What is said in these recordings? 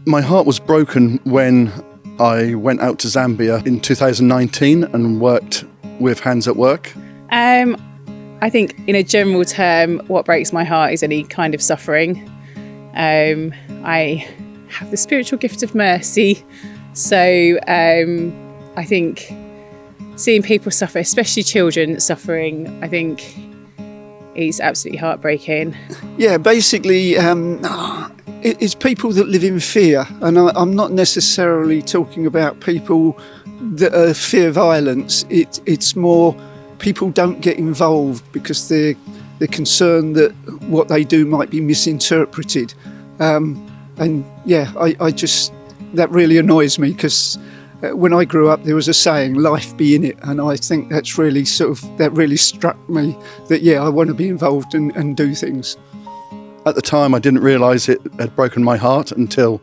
My heart was broken when I went out to Zambia in 2019 and worked with Hands at Work. I think in a general term, what breaks my heart is any kind of suffering. I have the spiritual gift of mercy. So I think seeing people suffer, especially children suffering, I think is absolutely heartbreaking. Yeah, basically, it's people that live in fear. And I'm not necessarily talking about people that fear violence. It's more people don't get involved because they're concerned that what they do might be misinterpreted. And yeah, I just, that really annoys me because when I grew up, there was a saying, life be in it. And I think that's really that really struck me that, yeah, I want to be involved and do things. At the time, I didn't realise it had broken my heart until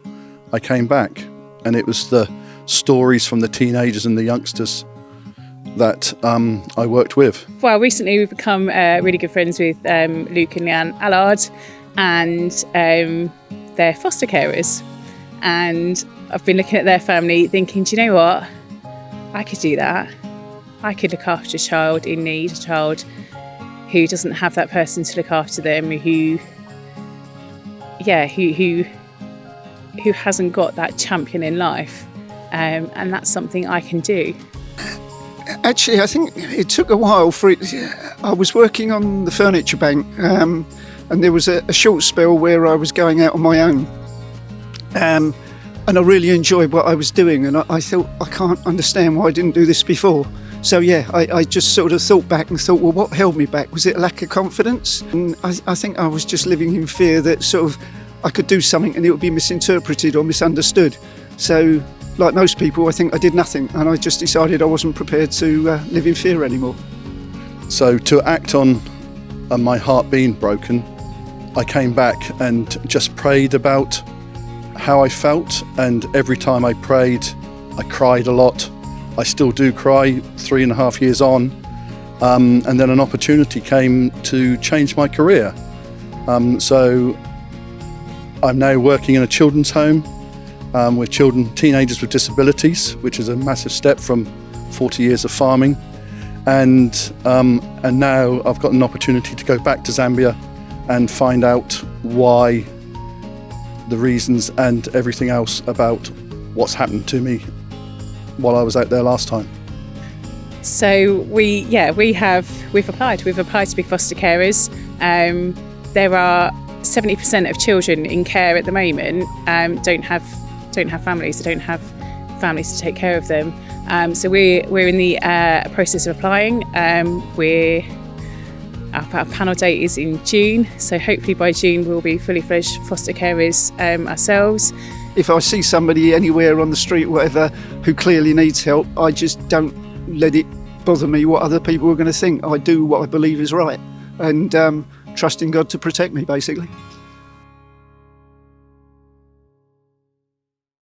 I came back. And it was the stories from the teenagers and the youngsters that I worked with. Well, recently we've become really good friends with Luke and Leanne Allard, and they're foster carers. And I've been looking at their family thinking, do you know what? I could do that. I could look after a child in need, a child who doesn't have that person to look after them, who hasn't got that champion in life. And that's something I can do. Actually, I think it took a while for it. I was working on the furniture bank, and there was a short spell where I was going out on my own. And I really enjoyed what I was doing, and I thought, I can't understand why I didn't do this before. So yeah, I just sort of thought back and thought, well, what held me back? Was it a lack of confidence? And I think I was just living in fear that sort of I could do something and it would be misinterpreted or misunderstood. So like most people, I think I did nothing, and I just decided I wasn't prepared to live in fear anymore. So to act on my heart being broken, I came back and just prayed about how I felt, and every time I prayed, I cried a lot. I still do cry 3.5 years on, and then an opportunity came to change my career. So I'm now working in a children's home with teenagers with disabilities, which is a massive step from 40 years of farming. And now I've got an opportunity to go back to Zambia and find out why, the reasons and everything else about what's happened to me while I was out there last time. So we've applied to be foster carers. There are 70% of children in care at the moment don't have families. They don't have families to take care of them. So we're in the process of applying. Our panel date is in June, so hopefully by June we'll be fully fledged foster carers ourselves. If I see somebody anywhere on the street or whatever who clearly needs help, I just don't let it bother me what other people are going to think. I do what I believe is right, and trust in God to protect me, basically.